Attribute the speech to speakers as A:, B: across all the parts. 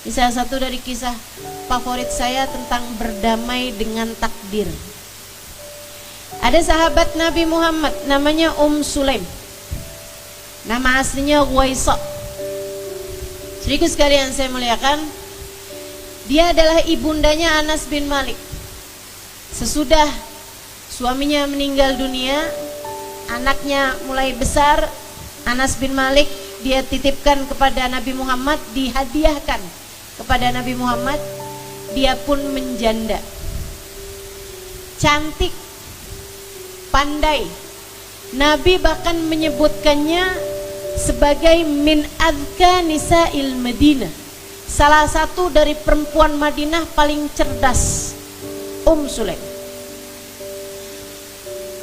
A: Ini salah satu dari kisah favorit saya tentang berdamai dengan takdir. Ada sahabat Nabi Muhammad namanya Sulaim. Nama aslinya Ghuwaisa. Sedikit sekalian saya muliakan, dia adalah ibundanya Anas bin Malik. Sesudah suaminya meninggal dunia, anaknya mulai besar, Anas bin Malik dia titipkan kepada Nabi Muhammad, dihadiahkan kepada Nabi Muhammad. Dia pun menjanda, cantik, pandai. Nabi bahkan menyebutkannya sebagai min adzka nisa'il Madinah, salah satu dari perempuan Madinah paling cerdas, Sulaim.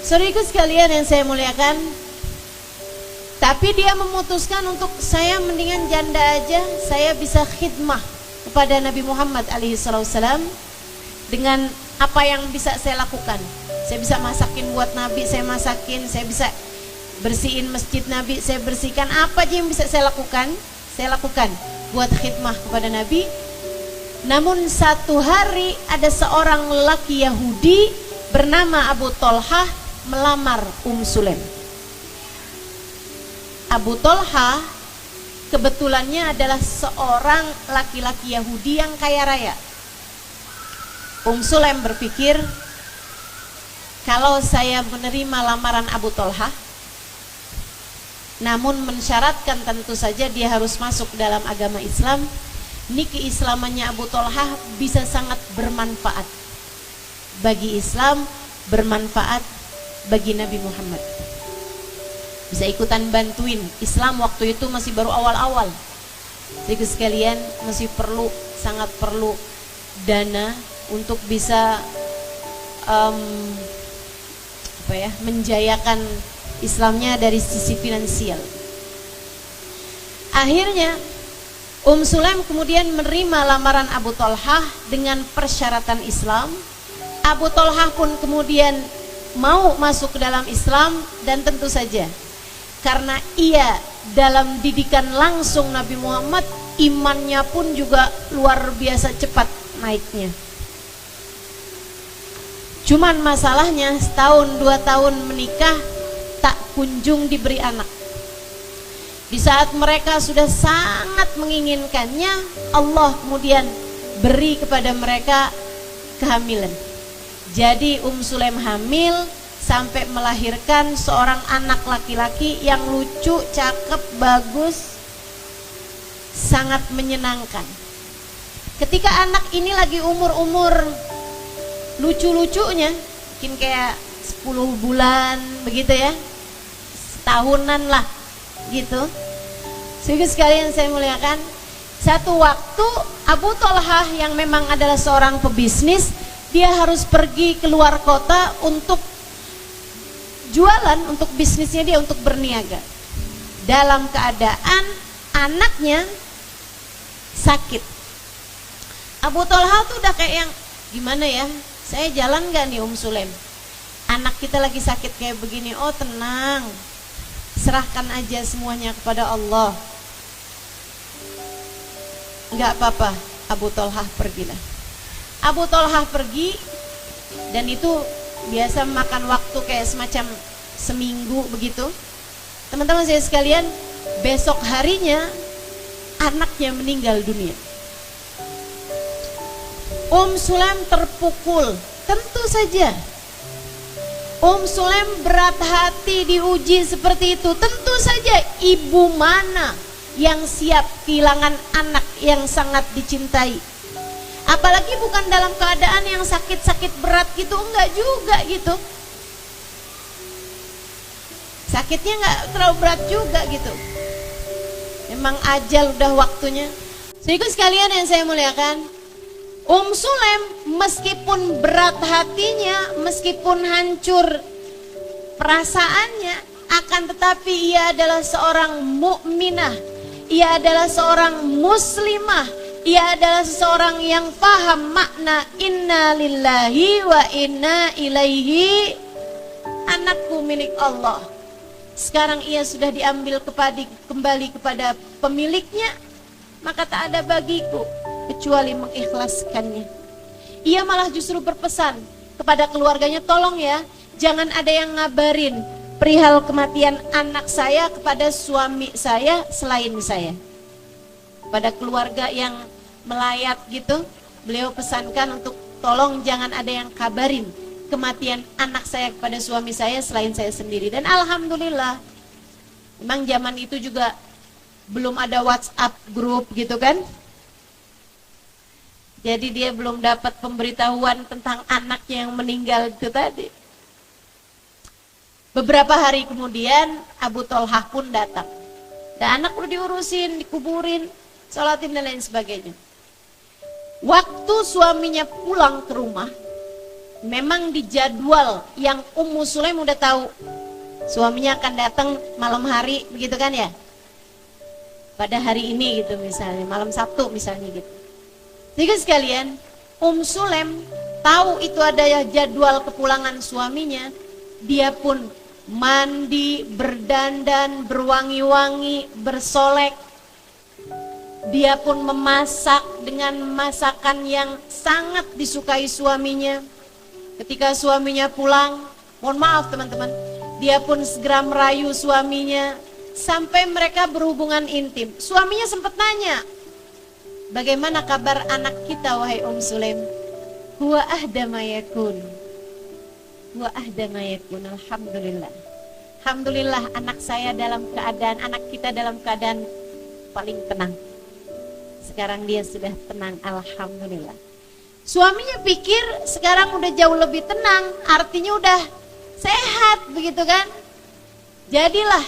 A: Saudaraku sekalian yang saya muliakan, tapi dia memutuskan untuk saya mendingan janda aja, saya bisa khidmah kepada Nabi Muhammad alaihissalam dengan apa yang bisa saya lakukan. Saya bisa masakin buat Nabi, saya masakin, saya bisa bersihin masjid Nabi, saya bersihkan, apa aja yang bisa saya lakukan buat khidmah kepada Nabi. Namun satu hari ada seorang lelaki Yahudi bernama Abu Tolhah melamar Sulaim. Abu Tolhah kebetulannya adalah seorang laki-laki Yahudi yang kaya raya. Sulaim berpikir, kalau saya menerima lamaran Abu Tolhah, namun mensyaratkan tentu saja dia harus masuk dalam agama Islam, ini keislamannya Abu Tolhah bisa sangat bermanfaat bagi Islam, bermanfaat bagi Nabi Muhammad. Bisa ikutan bantuin Islam, waktu itu masih baru awal-awal. Jadi sekalian masih sangat perlu dana untuk bisa menjayakan Islamnya dari sisi finansial. Akhirnya Sulaim kemudian menerima lamaran Abu Tolhah dengan persyaratan Islam. Abu Tolhah pun kemudian mau masuk ke dalam Islam, dan tentu saja karena ia dalam didikan langsung Nabi Muhammad, imannya pun juga luar biasa cepat naiknya. Cuman masalahnya setahun 2 tahun menikah tak kunjung diberi anak. Di saat mereka sudah sangat menginginkannya, Allah kemudian beri kepada mereka kehamilan. Jadi Sulaim hamil sampai melahirkan seorang anak laki-laki yang lucu, cakep, bagus, sangat menyenangkan. Ketika anak ini lagi umur lucu-lucunya, mungkin kayak 10 bulan begitu ya, setahunan lah gitu. Sehingga sekalian saya muliakan, satu waktu Abu Tolhah yang memang adalah seorang pebisnis, dia harus pergi keluar kota untuk jualan, untuk bisnisnya dia, untuk berniaga. Dalam keadaan anaknya sakit. Abu Tolhah tuh udah kayak yang gimana ya, saya jalan gak nih Sulaim, anak kita lagi sakit kayak begini. Oh tenang, serahkan aja semuanya kepada Allah. Enggak apa-apa, Abu Tolhah pergilah. Abu Tolhah pergi, dan itu biasa makan waktu kayak semacam seminggu begitu. Teman-teman saya sekalian, besok harinya anaknya meninggal dunia. Sulaim terpukul, tentu saja. Sulaim berat hati diuji seperti itu. Tentu saja ibu mana yang siap kehilangan anak yang sangat dicintai. Apalagi bukan dalam keadaan yang sakit-sakit berat gitu, enggak juga gitu. Sakitnya enggak terlalu berat juga gitu. Memang ajal udah waktunya. Saudaraku sekalian yang saya muliakan, Sulaim meskipun berat hatinya, meskipun hancur perasaannya, akan tetapi ia adalah seorang mukminah, ia adalah seorang muslimah, ia adalah seseorang yang paham makna inna lillahi wa inna ilaihi. Anakku milik Allah, sekarang ia sudah diambil kembali kepada pemiliknya, maka tak ada bagiku kecuali mengikhlaskannya. Ia malah justru berpesan kepada keluarganya, tolong ya, jangan ada yang ngabarin perihal kematian anak saya kepada suami saya selain saya. Pada keluarga yang melayat gitu, beliau pesankan untuk tolong jangan ada yang kabarin kematian anak saya kepada suami saya selain saya sendiri. Dan alhamdulillah, memang zaman itu juga belum ada WhatsApp grup gitu kan. Jadi dia belum dapat pemberitahuan tentang anaknya yang meninggal itu tadi. Beberapa hari kemudian Abu Thalhah pun datang. Dan anak udah diurusin, dikuburin, sholatin dan lain sebagainya. Waktu suaminya pulang ke rumah, memang di jadwal yang Ummu Sulaim udah tahu suaminya akan datang malam hari, begitu kan ya? Pada hari ini gitu misalnya, malam Sabtu misalnya gitu. Jadi sekalian, Sulaim tahu itu ada jadwal kepulangan suaminya, dia pun mandi, berdandan, berwangi-wangi, bersolek. Dia pun memasak dengan masakan yang sangat disukai suaminya. Ketika suaminya pulang, mohon maaf teman-teman, dia pun segera merayu suaminya sampai mereka berhubungan intim. Suaminya sempat nanya, bagaimana kabar anak kita wahai Sulaim? Huwa ahda ma yakun. Huwa ahda ma yakun. Alhamdulillah. Alhamdulillah anak kita dalam keadaan paling tenang. Sekarang dia sudah tenang, alhamdulillah. Suaminya pikir sekarang udah jauh lebih tenang, artinya udah sehat begitu kan. Jadilah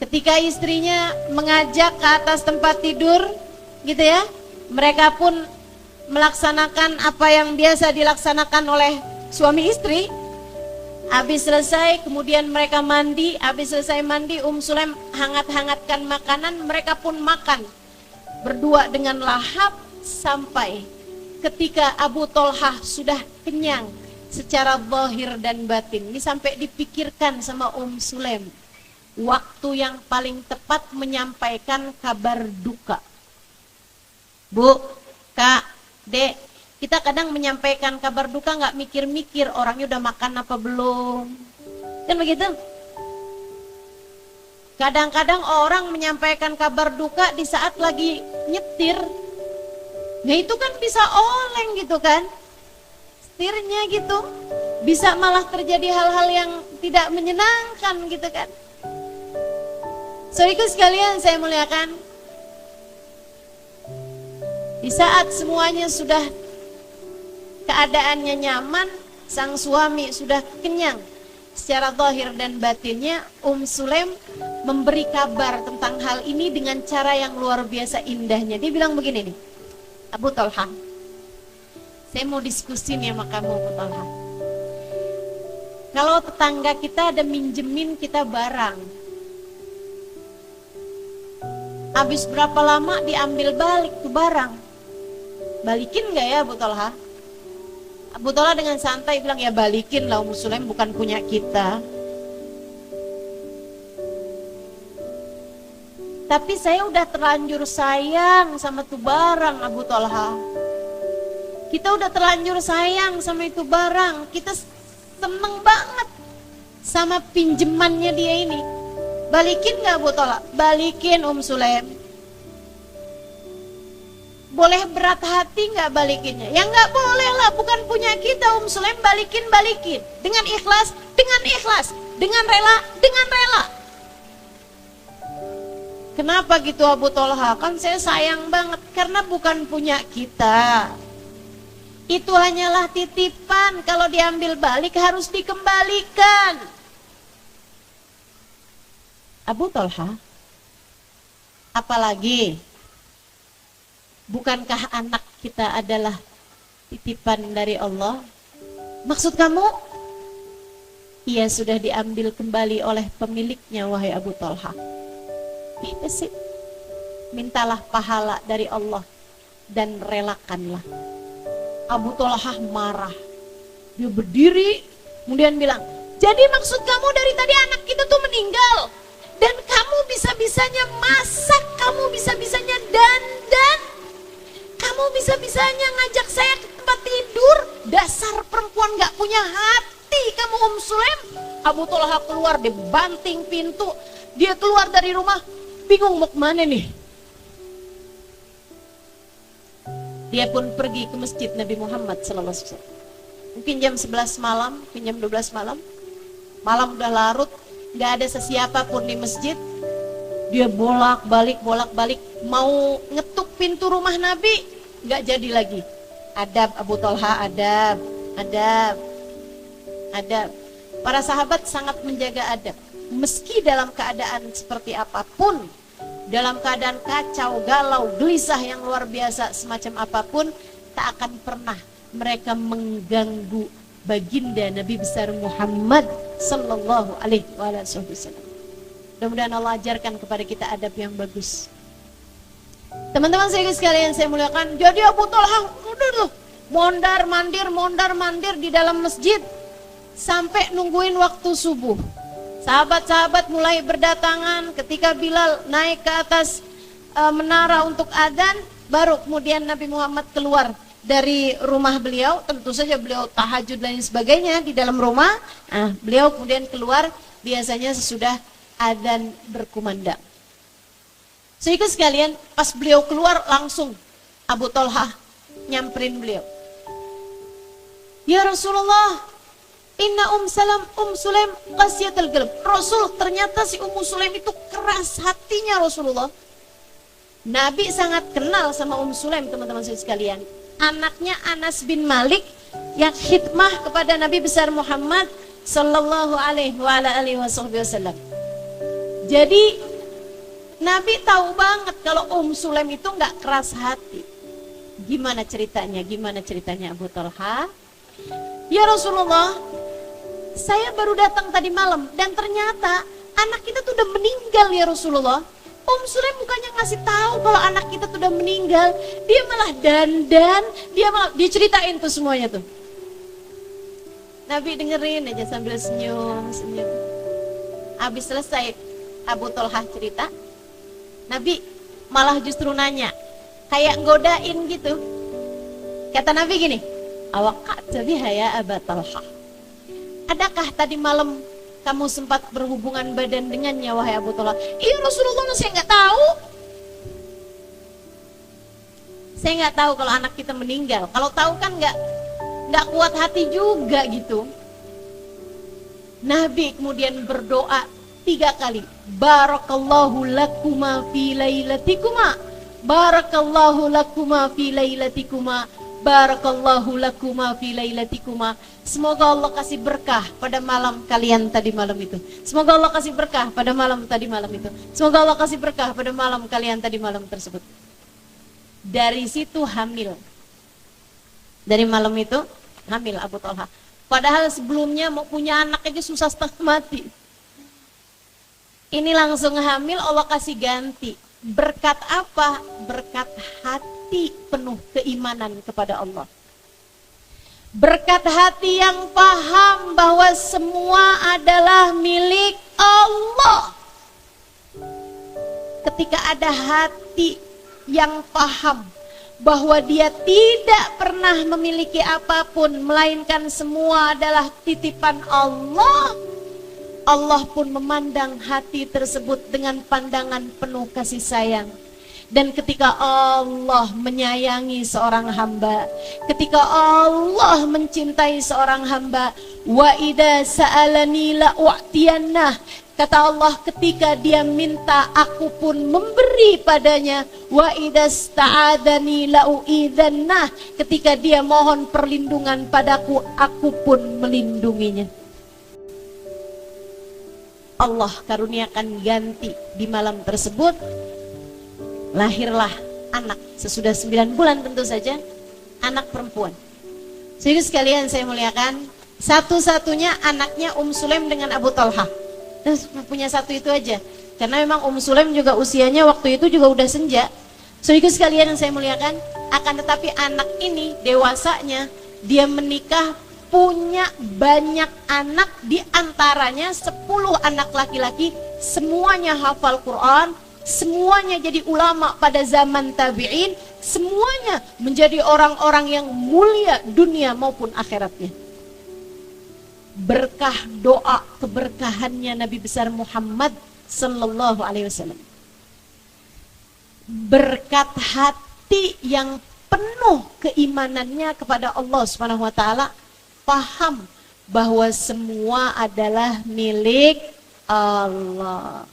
A: ketika istrinya mengajak ke atas tempat tidur gitu ya, mereka pun melaksanakan apa yang biasa dilaksanakan oleh suami istri. Habis selesai kemudian mereka mandi, habis selesai mandi Sulaim hangat-hangatkan makanan, mereka pun makan berdua dengan lahap sampai ketika Abu Thalhah sudah kenyang secara zahir dan batin. Ini sampai dipikirkan sama Sulaim waktu yang paling tepat menyampaikan kabar duka. Bu, Kak, Dek, kita kadang menyampaikan kabar duka nggak mikir-mikir orangnya udah makan apa belum, kan begitu? Kadang-kadang orang menyampaikan kabar duka di saat lagi nyetir. Nah itu kan bisa oleng gitu kan, setirnya gitu. Bisa malah terjadi hal-hal yang tidak menyenangkan gitu kan. Saudaraku sekalian saya muliakan, di saat semuanya sudah keadaannya nyaman, sang suami sudah kenyang secara zahir dan batinnya, Sulaim memberi kabar tentang hal ini dengan cara yang luar biasa indahnya. Dia bilang begini nih, Abu Thalhah, saya mau diskusi nih sama kamu Abu Thalhah. Kalau tetangga kita ada minjemin kita barang, habis berapa lama diambil balik tuh barang, balikin gak ya Abu Thalhah? Abu Thalhah dengan santai bilang, ya balikin lah, Sulaim bukan punya kita. Tapi saya udah terlanjur sayang sama tuh barang Abu Thalhah. Kita udah terlanjur sayang sama itu barang. Kita seneng banget sama pinjemannya dia ini. Balikin gak Abu Thalhah? Balikin Sulaim. Boleh berat hati nggak balikinnya? Ya nggak boleh lah, bukan punya kita Sulaim, balikin. Dengan ikhlas, dengan rela. Kenapa gitu Abu Thalhah? Kan saya sayang banget, karena bukan punya kita. Itu hanyalah titipan, kalau diambil balik harus dikembalikan. Abu Thalhah, apalagi bukankah anak kita adalah titipan dari Allah? Maksud kamu, ia sudah diambil kembali oleh pemiliknya wahai Abu Thalhah. Sih, mintalah pahala dari Allah dan relakanlah. Abu Thalhah marah. Dia berdiri, kemudian bilang, jadi maksud kamu dari tadi anak kita tuh meninggal, dan kamu bisa-bisanya masak, kamu bisa-bisanya dandan, Kamu bisa-bisanya ngajak saya ke tempat tidur. Dasar perempuan gak punya hati kamu Sulaim. Abu Thalha keluar, dia banting pintu. Dia keluar dari rumah, bingung mau kemana nih. Dia pun pergi ke masjid Nabi Muhammad SAW. Mungkin jam 11 malam, mungkin jam 12 malam. Malam udah larut, gak ada sesiapa pun di masjid. Dia bolak-balik, mau ngetuk pintu rumah Nabi, gak jadi lagi. Adab Abu Thalha, adab. Para sahabat sangat menjaga adab. Meski dalam keadaan seperti apapun, dalam keadaan kacau, galau, gelisah yang luar biasa semacam apapun, tak akan pernah mereka mengganggu baginda Nabi besar Muhammad sallallahu alaihi wasallam. Mudah-mudahan Allah ajarkan kepada kita adab yang bagus. Teman-teman saya sekalian saya muliakan, jadi Abu Thalha udah mondar mandir di dalam masjid sampai nungguin waktu subuh. Sahabat-sahabat mulai berdatangan. Ketika Bilal naik ke atas menara untuk adzan, baru kemudian Nabi Muhammad keluar dari rumah beliau. Tentu saja beliau tahajud dan sebagainya di dalam rumah. Beliau kemudian keluar biasanya sesudah adzan berkumandang. Sehingga sekalian pas beliau keluar langsung Abu Thalha nyamperin beliau. Ya Rasulullah, inna Sulaim qasiyatul qalb. Rasul, ternyata si Sulaim itu keras hatinya Rasulullah. Nabi sangat kenal sama Sulaim, teman-teman sekalian. Anaknya Anas bin Malik yang khidmah kepada Nabi besar Muhammad sallallahu alaihi wasallam. Jadi Nabi tahu banget kalau Sulaim itu enggak keras hati. Gimana ceritanya Abu Thalha? Ya Rasulullah, saya baru datang tadi malam dan ternyata anak kita tuh udah meninggal ya Rasulullah. Sulaim bukannya ngasih tahu kalau anak kita tuh udah meninggal, dia malah dandan, dia ceritain tuh semuanya tuh. Nabi dengerin aja sambil senyum. Habis selesai Abu Thalha cerita, Nabi malah justru nanya, kayak godain gitu. Kata Nabi gini, awak jadi ya Abu Thalha, adakah tadi malam kamu sempat berhubungan badan dengannya wahai Abu Thalha? Iya Rasulullah, saya nggak tahu. Saya nggak tahu kalau anak kita meninggal. Kalau tahu kan nggak kuat hati juga gitu. Nabi kemudian berdoa 3 kali. Barakallahu lakuma fi lailatikuma. Barakallahu lakuma fi lailatikuma. Barakallahu lakuma fi lailatikuma. Semoga Allah kasih berkah pada malam kalian tadi malam itu. Semoga Allah kasih berkah pada malam tadi malam itu. Semoga Allah kasih berkah pada malam kalian tadi malam tersebut. Dari situ hamil. Dari malam itu hamil Abu Thalha. Padahal sebelumnya mau punya anak aja susah setengah mati. Ini langsung hamil, Allah kasih ganti. Berkat apa? Berkat hati penuh keimanan kepada Allah. Berkat hati yang paham bahwa semua adalah milik Allah. Ketika ada hati yang paham bahwa dia tidak pernah memiliki apapun, melainkan semua adalah titipan Allah, Allah pun memandang hati tersebut dengan pandangan penuh kasih sayang. Dan ketika Allah menyayangi seorang hamba, ketika Allah mencintai seorang hamba, wa idza sa'alani la u'tiyannah, kata Allah, ketika dia minta aku pun memberi padanya. Wa idza sta'adani la u'idzannah, ketika dia mohon perlindungan padaku, aku pun melindunginya. Allah karuniakan ganti di malam tersebut. Lahirlah anak sesudah 9 bulan, tentu saja anak perempuan. Jadi sekalian saya muliakan, satu-satunya anaknya Sulaim dengan Abu Thalha. Punya satu itu aja. Karena memang Sulaim juga usianya waktu itu juga udah senja. Jadi sekalian yang saya muliakan, akan tetapi anak ini dewasanya dia menikah, punya banyak anak, di antaranya 10 anak laki-laki, semuanya hafal Quran, semuanya jadi ulama pada zaman tabi'in, semuanya menjadi orang-orang yang mulia dunia maupun akhiratnya. Berkah doa keberkahannya Nabi besar Muhammad sallallahu alaihi wasallam. Berkat hati yang penuh keimanannya kepada Allah Subhanahu wa taala, paham bahwa semua adalah milik Allah.